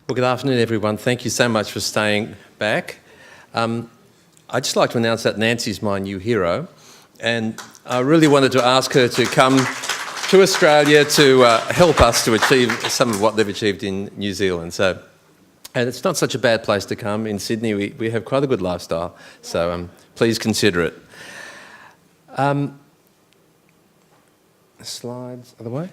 Well, good afternoon, everyone. Thank you so much for staying back. I'd just like to announce that Nancy's my new hero, and I really wanted to ask her to come to Australia to help us to achieve some of what they've achieved in New Zealand. And it's not such a bad place to come. In Sydney, we have quite a good lifestyle, so please consider it. Slides, other way?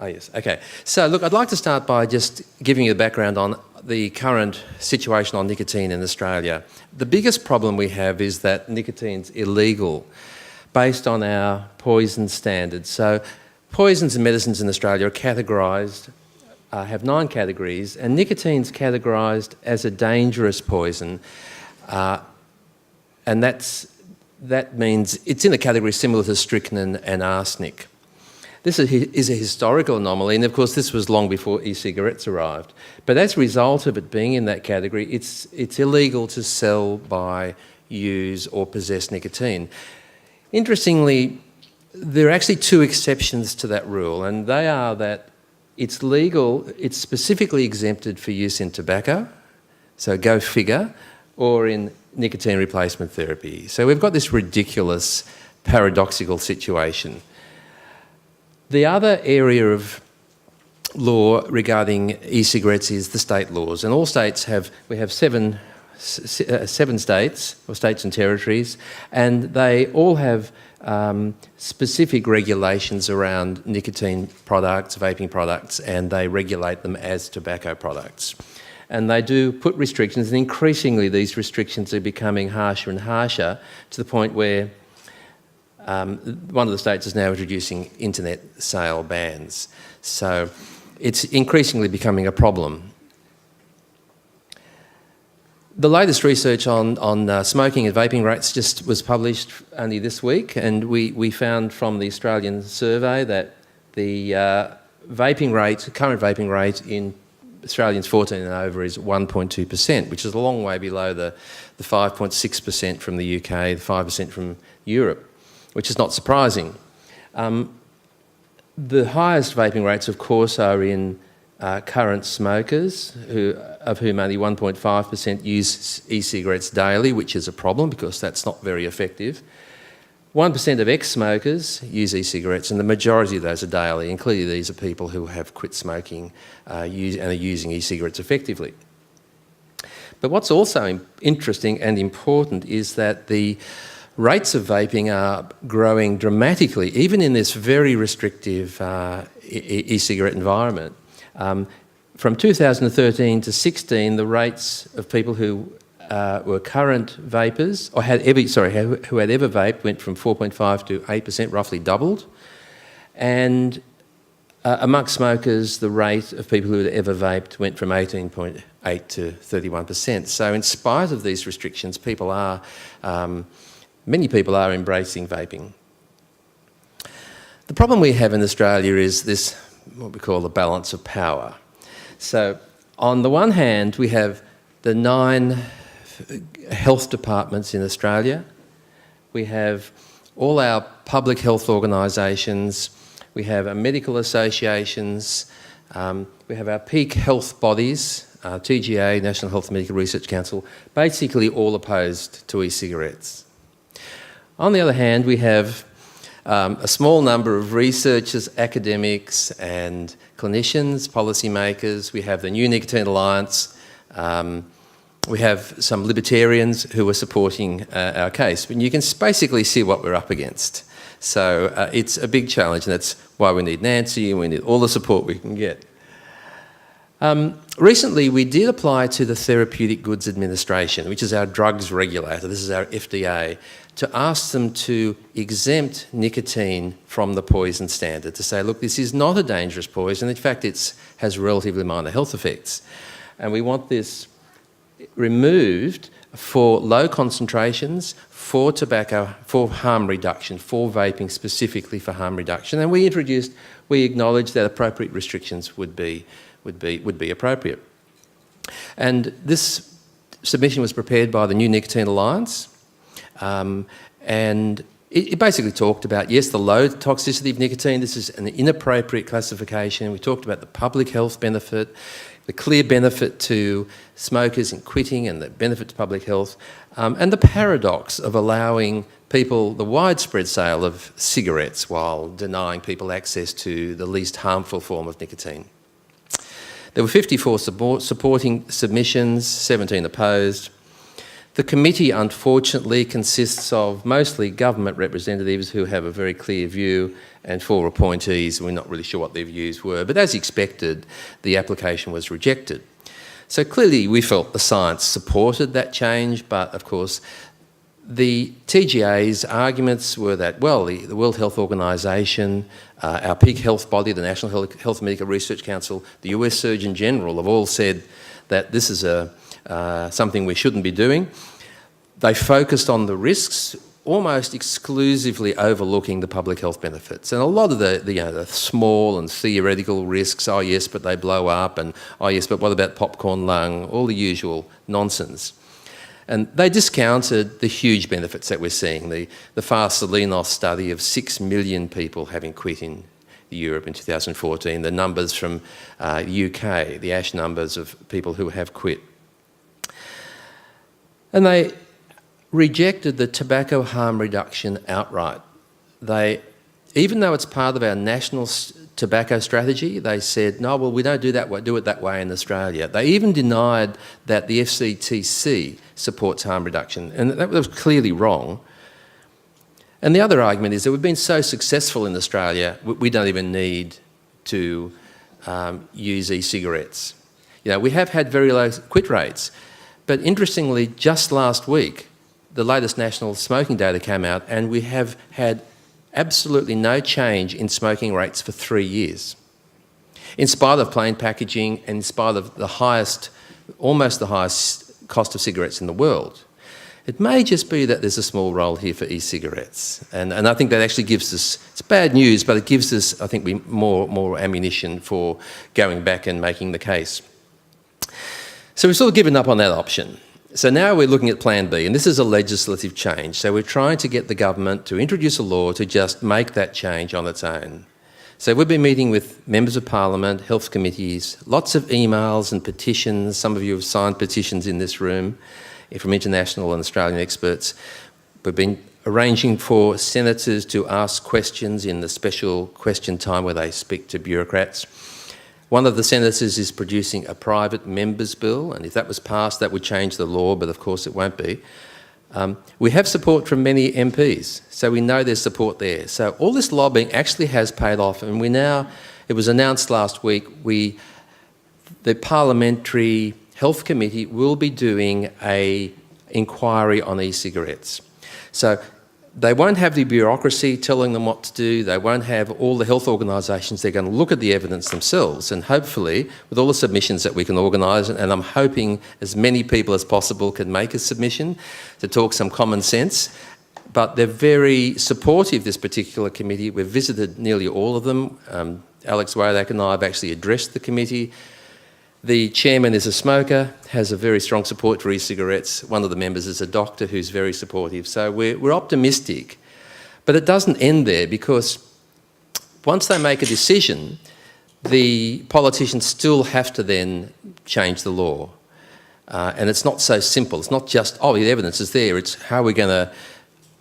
Oh, yes, okay. So, look, I'd like to start by just giving you a background on the current situation on nicotine in Australia. The biggest problem we have is that nicotine's illegal based on our poison standards. So, poisons and medicines in Australia are categorised, have 9 categories, and nicotine's categorised as a dangerous poison, and that means it's in a category similar to strychnine and arsenic. This is a historical anomaly, and of course this was long before e-cigarettes arrived. But as a result of it being in that category, it's illegal to sell, buy, use or possess nicotine. Interestingly, there are actually 2 exceptions to that rule, and they are that it's legal, it's specifically exempted for use in tobacco, so go figure, or in nicotine replacement therapy. So we've got this ridiculous, paradoxical situation. The other area of law regarding e-cigarettes is the state laws, and all states we have seven states, or states and territories, and they all have specific regulations around nicotine products, vaping products, and they regulate them as tobacco products. And they do put restrictions, and increasingly these restrictions are becoming harsher and harsher to the point where one of the states is now introducing internet sale bans. So it's increasingly becoming a problem. The latest research on smoking and vaping rates just was published only this week, and we found from the Australian survey that the current vaping rate in Australians 14 and over is 1.2%, which is a long way below the 5.6% from the UK, the 5% from Europe, which is not surprising. The highest vaping rates, of course, are in current smokers, of whom only 1.5% use e-cigarettes daily, which is a problem because that's not very effective. 1% of ex-smokers use e-cigarettes, and the majority of those are daily, and clearly these are people who have quit smoking and are using e-cigarettes effectively. But what's also interesting and important is that the rates of vaping are growing dramatically, even in this very restrictive e-cigarette environment. From 2013 to 16, the rates of people who were current vapers, or who had ever vaped, went from 4.5 to 8%, roughly doubled. And amongst smokers, the rate of people who had ever vaped went from 18.8 to 31%. So in spite of these restrictions, many people are embracing vaping. The problem we have in Australia is this, what we call the balance of power. So on the one hand, we have the 9 health departments in Australia. We have all our public health organisations. We have our medical associations. We have our peak health bodies, TGA, National Health and Medical Research Council, basically all opposed to e-cigarettes. On the other hand, we have a small number of researchers, academics and clinicians, policymakers. We have the New Nicotine Alliance. We have some libertarians who are supporting our case. But you can basically see what we're up against. So it's a big challenge, and that's why we need Nancy and we need all the support we can get. Recently, we did apply to the Therapeutic Goods Administration, which is our drugs regulator, this is our FDA, to ask them to exempt nicotine from the poison standard, to say, look, this is not a dangerous poison. In fact, it has relatively minor health effects. And we want this removed for low concentrations, for tobacco, for harm reduction, for vaping specifically for harm reduction. And we acknowledged that appropriate restrictions would be appropriate. And this submission was prepared by the New Nicotine Alliance, and it basically talked about, yes, the low toxicity of nicotine. This is an inappropriate classification. We talked about the public health benefit. the clear benefit to smokers in quitting and the benefit to public health, and the paradox of allowing people the widespread sale of cigarettes while denying people access to the least harmful form of nicotine. There were 54 supporting submissions, 17 opposed. The committee, unfortunately, consists of mostly government representatives who have a very clear view and 4 appointees. We're not really sure what their views were, but as expected, the application was rejected. So clearly we felt the science supported that change, but of course the TGA's arguments were that, well, the World Health Organisation, our peak health body, the National Health Medical Research Council, the US Surgeon General have all said that this is something we shouldn't be doing. They focused on the risks, almost exclusively overlooking the public health benefits. And a lot of the small and theoretical risks, oh yes, but they blow up, and oh yes, but what about popcorn lung, all the usual nonsense. And they discounted the huge benefits that we're seeing. The Far-Salinos study of 6 million people having quit in Europe in 2014, the numbers from the UK, the ASH numbers of people who have quit. And they rejected the tobacco harm reduction outright. Even though it's part of our national tobacco strategy, they said, no, well, we don't do it that way in Australia. They even denied that the FCTC supports harm reduction, and that was clearly wrong. And the other argument is that we've been so successful in Australia, we don't even need to use e-cigarettes. You know, we have had very low quit rates, but interestingly, just last week, the latest national smoking data came out, and we have had absolutely no change in smoking rates for 3 years, in spite of plain packaging and in spite of almost the highest cost of cigarettes in the world. It may just be that there's a small role here for e-cigarettes, and I think that actually gives us, it's bad news, but it gives us, I think, more ammunition for going back and making the case. So we've sort of given up on that option. So now we're looking at Plan B, and this is a legislative change. So we're trying to get the government to introduce a law to just make that change on its own. So we've been meeting with members of parliament, health committees, lots of emails and petitions. Some of you have signed petitions in this room from international and Australian experts. We've been arranging for senators to ask questions in the special question time where they speak to bureaucrats. One of the senators is producing a private member's bill, and if that was passed, that would change the law, but of course it won't be. We have support from many MPs, so we know there's support there. So all this lobbying actually has paid off, and it was announced last week, the Parliamentary Health Committee will be doing an inquiry on e-cigarettes. So they won't have the bureaucracy telling them what to do. They won't have all the health organisations. They're going to look at the evidence themselves, and hopefully, with all the submissions that we can organise, and I'm hoping as many people as possible can make a submission to talk some common sense. But they're very supportive, this particular committee. We've visited nearly all of them. Alex Waylack and I have actually addressed the committee. The chairman is a smoker, has a very strong support for e-cigarettes. One of the members is a doctor who's very supportive. So we're optimistic. But it doesn't end there, because once they make a decision, the politicians still have to then change the law. And it's not so simple. It's not just, oh, the evidence is there. It's how we're going to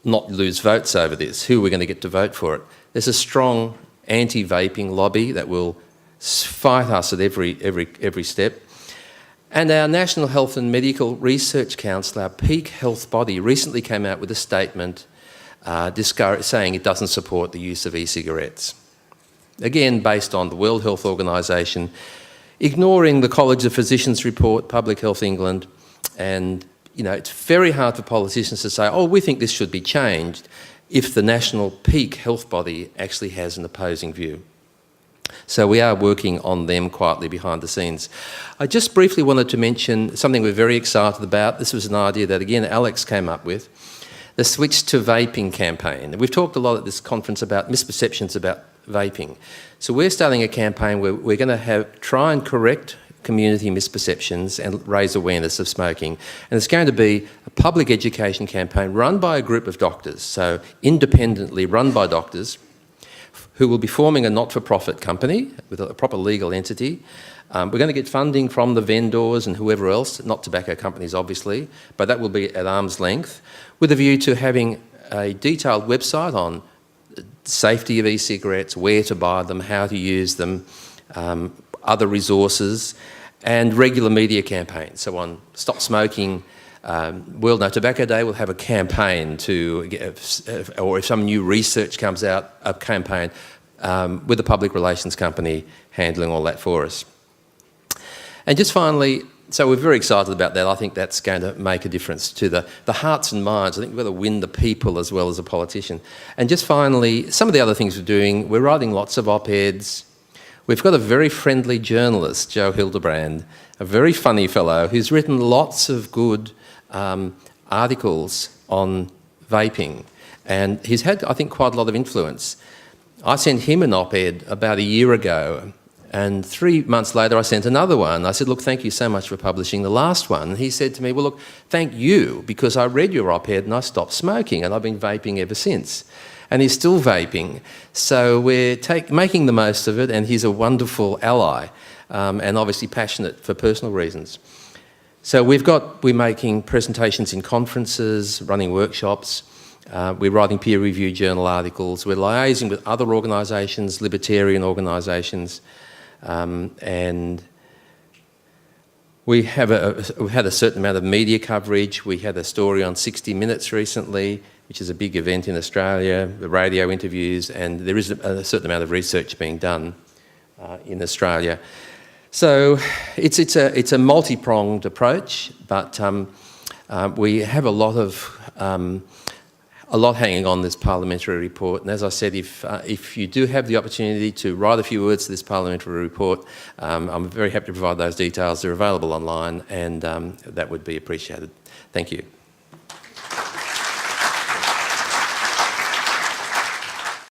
not lose votes over this, who we're going to get to vote for it. There's a strong anti-vaping lobby that will fight us at every step. And our National Health and Medical Research Council, our peak health body, recently came out with a statement saying it doesn't support the use of e-cigarettes. Again, based on the World Health Organisation, ignoring the College of Physicians report, Public Health England, and it's very hard for politicians to say, oh, we think this should be changed, if the national peak health body actually has an opposing view. So we are working on them quietly behind the scenes. I just briefly wanted to mention something we're very excited about. This was an idea that, again, Alex came up with, the Switch to Vaping campaign. We've talked a lot at this conference about misperceptions about vaping. So we're starting a campaign where we're going to try and correct community misperceptions and raise awareness of smoking. And it's going to be a public education campaign run by a group of doctors, so independently run by doctors, who will be forming a not-for-profit company with a proper legal entity. We're going to get funding from the vendors and whoever else, not tobacco companies obviously, but that will be at arm's length, with a view to having a detailed website on safety of e-cigarettes, where to buy them, how to use them, other resources, and regular media campaigns. So on Stop Smoking, World No Tobacco Day will have a campaign to, or if some new research comes out, a campaign with a public relations company handling all that for us. And just finally, so we're very excited about that. I think that's going to make a difference to the hearts and minds. I think we've got to win the people as well as a politician. And just finally, some of the other things we're doing, we're writing lots of op-eds. We've got a very friendly journalist, Joe Hildebrand, a very funny fellow who's written lots of good articles on vaping. And he's had, I think, quite a lot of influence. I sent him an op-ed about a year ago, and 3 months later I sent another one. I said, look, thank you so much for publishing the last one. And he said to me, well, look, thank you, because I read your op-ed and I stopped smoking, and I've been vaping ever since. And he's still vaping. So we're making the most of it, and he's a wonderful ally, and obviously passionate for personal reasons. So we're making presentations in conferences, running workshops, we're writing peer-reviewed journal articles, we're liaising with other organisations, libertarian organisations, and we've had a certain amount of media coverage. We had a story on 60 Minutes recently, which is a big event in Australia, the radio interviews, and there is a certain amount of research being done in Australia. So it's a multi-pronged approach, but we have a lot hanging on this parliamentary report. And as I said, if you do have the opportunity to write a few words to this parliamentary report, I'm very happy to provide those details. They're available online, and that would be appreciated. Thank you.